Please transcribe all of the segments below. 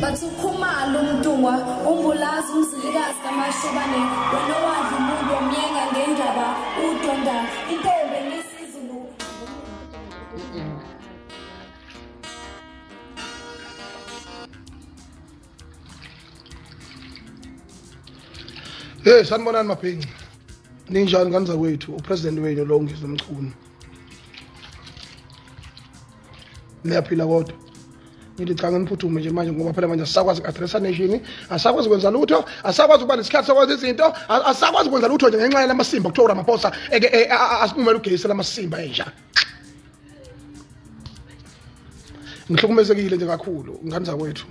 bathi ukhumalo umntungwa umbulazi umzilikazi kamashobane wena wadla umuntu omyenga ngendaba udonda intombe ngesizulu. Hey, sanibonani maphenci. Ninjani kanza wethu upresident wenu lo uNgizwe mchunu. Niyaphila kodwa. Ngithi cha ngiphuthume nje manje ngoba phela manje asakwazi uku-addressa nation, asakwazi ukwenza lutho, asakwazi ukuba nesikhathi sokwenza izinto, asakwazi ukwenza lutho nje ngenxa yalamasimba kuthiwa uRamaphosa asikumele ugeyise lamasimba enja. Ngihlukumezekile nje kakhulu ngani zakwethu.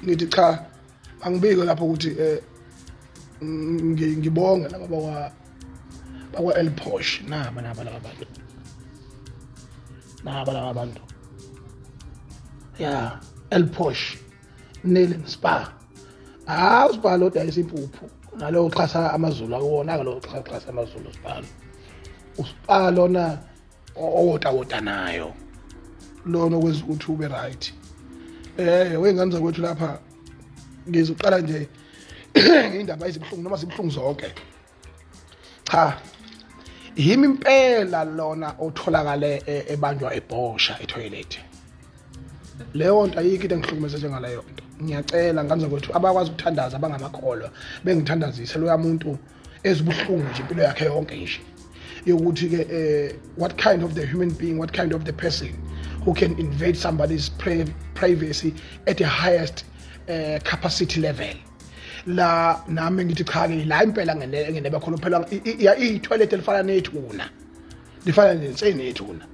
Ngithi cha angibike lapho ukuthi ngibonga laba bakwa eBhosha naba laba bantu ya eBhosha nele spa uspa lo dayisa impuphu nalo uxhasa amazulu akuwona lo uxhasa amazulu uspa lona owota nayo lona okwenza ukuthi ube right wengane zakwethu lapha ngizoqala nje indaba ezibhlungu noma zibhlungu zonke. Cha yimi impela lona otholakale ebanjwa eBhosha etoilet. Leyo nto ayikho into engihlukumeza njengaleyo nto. Ngiyacela ngane kwethu abakwazi ukuthandaza abangamakholwa bengithandazise lo yamuntu ezibhlungu nje impilo yakhe yonke nje. Yokuthi ke what kind of the human being, what kind of the person who can invade somebody's privacy at the highest capacity level. La nami ngithi cha ke la impela ngene bakhona phela i-toilet elifana nethuna lifana nensene nethuna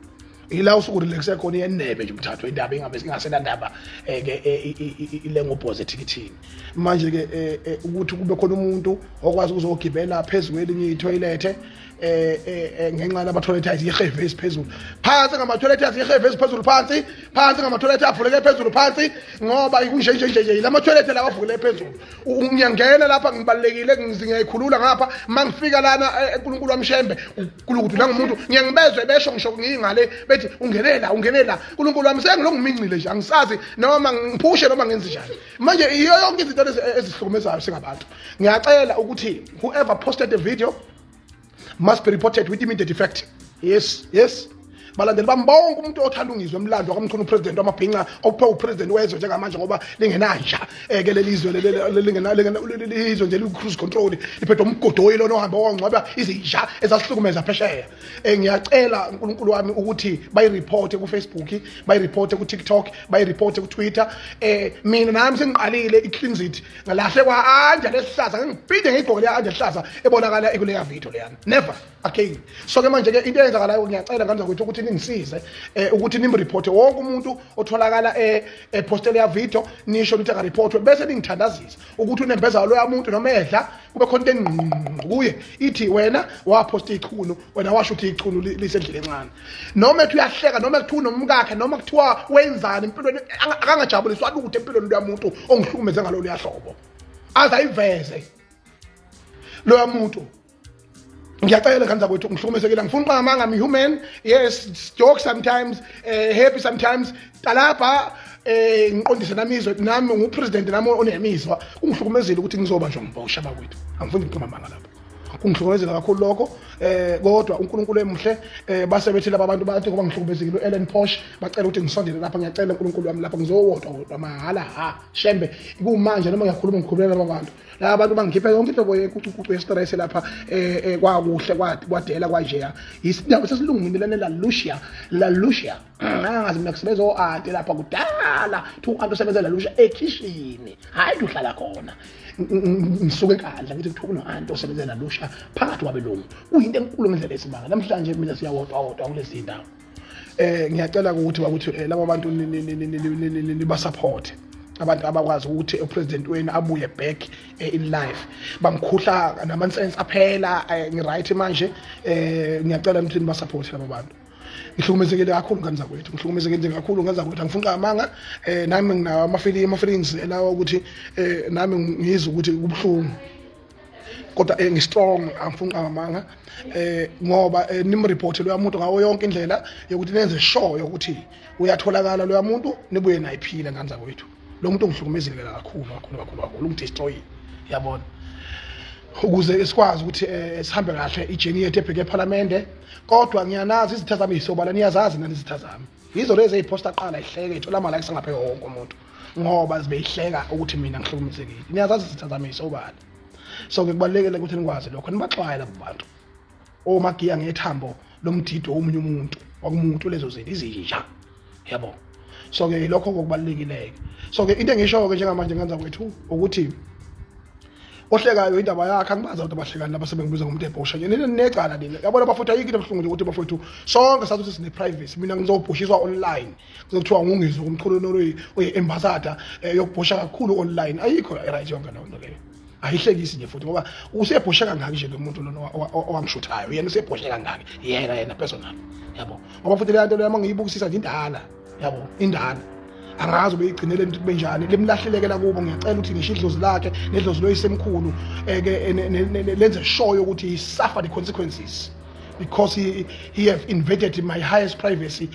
ila usuku relaxe khona yenebe nje umthatho indaba ingabe singasena ndaba ile ngopposite kithini manje ke ukuthi kube khona umuntu okwazi ukuzogibela phezulu kwelinye i-toilet ngenxa lama-toilet iheve esiphezulu phansi ngama-toilet iheve esiphezulu phansi ngama-toilet avuleke phezulu phansi ngoba kunjenjenje lama-toilet lawa avuleke phezulu ngiyangena lapha ngibalekile ngizikhulula ngapha mangifika lana uNkulunkulu wamshembe uNkulunkulu nangumuntu ngiyangibezwe besho ngisho ngingale bethi ungenela uNkulunkulu wami sengilongimincile nje angisazi noma ngiphushe noma ngenze njani manje iyo yonke izinto ezihlukumezayo singabantu. Ngiyacela ukuthi whoever posted a video must be reported with immediate effect. Yes. Balandeli bambonke umuntu othanda uNgizwe emlando akamchuna upresident wamabhinqa ophe upresident wezwe njengamanje ngoba lingenanja ke lelizwe lizwe nje li-cruise control liphethwe umgodoyi lona ohamba wangcwaba izinja ezasihlukumeza phesheya. Ngiyacela uNkulunkulu wami ukuthi bayireport ku Facebook, bayireport ku TikTok, bayireport ku Twitter. Mina nami sengiqalile i-cleansit ngalahle kwa anja lesihlaza ngiphinde ngigqoke le anja lehlaza ebonakala ekuleya video leyana never again. So ke manje ke into eyenzakalayo ngiyacela ngani zakwethu ukuthi ningisize ukuthi nimreporte wonke umuntu otholakala epostele ya video nisho ukuthi akareportwe bese ningithandazisa ukuthi unembeza lo yamuntu noma edla kube khona into kuye ithi wena waposta ichunu wena washo ukuthi ichunu lisendlele encane noma ethi uyahleka noma ekuthiwa nomkakhe noma kuthiwa wenzani empilweni akangajabuliswa lutho empilweni lo yamuntu ongihlukumeze ngalo liyahlobo azayiveze lo yamuntu. Ngiyacela ngani zakwethu ngihlukumezekile ngifuna uqamanga I'm human, yes, joke sometimes, happy sometimes, talapha ngiqondise namizwe nami ngupresident nami onemizwa kungihlukumezile ukuthi ngizobanjwa ngiBhosha bakwethu angifuni uqamanga lapha kungihlukumezela kakhulu lokho kodwa uNkulunkulu emuhle base bethi laba abantu bathi ngoba ngihlukumezekile uEllen Posh bacela ukuthi ngisondele lapha ngiyacela uNkulunkulu wami lapha ngizowodwa mahala shembe kumanje noma ngiyakhuluma ngikhululela laba bantu la bantu bangikhiphe yonke into boyekucucucu yestress lapha kwakuhle kwadela kwanjeya isidaba sesilungumilene la Lucia angazi mina kusebenza oanti lapha kudala thu antu sebenza la Lucia ekishini hayi uhlala khona ngisuke enkandla ngithi kuthuna antu osebenza la Lucia phakathi kwabelungu kuyinto enkulu ngendlela esimanga namhlanje mina siyawodwa kulezi ndawo. Ngiyacela ukuthi laba bantu nibasupport abantu abakwazi ukuthi upresident wenu abuye back in life bangikhuhla namansense aphela ngiright manje. Ngiyacela ukuthi nibasupport laba bantu. Ngihlukumezekile kakhulu ngani zakwethu ngihlukumezekile kakhulu ngani zakwethu angifuna amanga nami nginawo ama feelings lawo ukuthi nami ngizwe ukuthi kubhlungu kodwa ngistrong angifuni ngamanga ngoba nimreport loya muntu ngawo yonke indlela yokuthi nenze sure ukuthi uyatholakala loya muntu nibuye nayiphila ngani zakwethu lo muntu ngihlukumezile kakhulu ungidestroy yabona ukuze sikwazi ukuthi sihambe kahle ijeni yethu ebheke eParliament kodwa ngiyanazi izithazamiso bala niyazazi nani izithazami yizo lezi eziposta aqala ihleke ithola ama likes ngaphe wonke umuntu ngoba zibeyihleka ukuthi mina ngihlukumezekile niyazazi izithazamiso ubani so kubalekele ukuthi nikwazi lokho nibaxwayela abantu omagiya ngethambo lomdido omunye umuntu wakumuntu lezo zinto izinja yabo so ke lokho kokubalekile so ke into engisho ke njengamanje ngenza kwethu ukuthi ohlekayo indaba yakhe angibaza ukuthi abahlekani laba sebengibiza ngomuntu eBhosha nje necala leli yabona bafutha yiki lebhlungu ukuthi bafuthu sonke sathi ukuthi sine privacy mina ngizobhoshiswa online kuzokuthiwa uNgizwe umchululo oyi-ambassador yokubhosha kakhulu online ayikho right yonke lento leyo ayihlekisi nje futhi ngoba usebhosha kangaki nje lo muntu lona owangishuthayo yena usebhosha kangaki yena personal yabo ngoba futhi le nto leyo mangiyibukisisa nje indala yabo indala angazi ubeyigcinele into kube njani lemlahlelekela kubo ngiyacela ukuthi ngisho idlozi lakhe nedlozi loyisemkhulu ke lenze sure ukuthi he suffer the consequences because he have invaded my highest privacy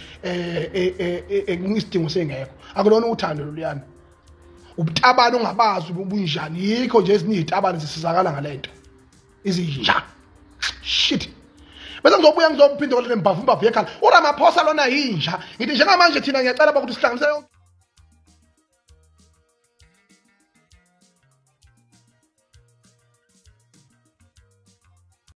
ngisidingo sengekho akulona uthando loluyana ubutabana ungabazi ubunjani yikho nje eziniyitabana zisizakala ngalento izinja shit bese ngizobuya ngizophinda ngole mbavumba vekhala uRamaphosa lona yinja ngithi njengamanje thina ngiyacela ukuthi sihlanganise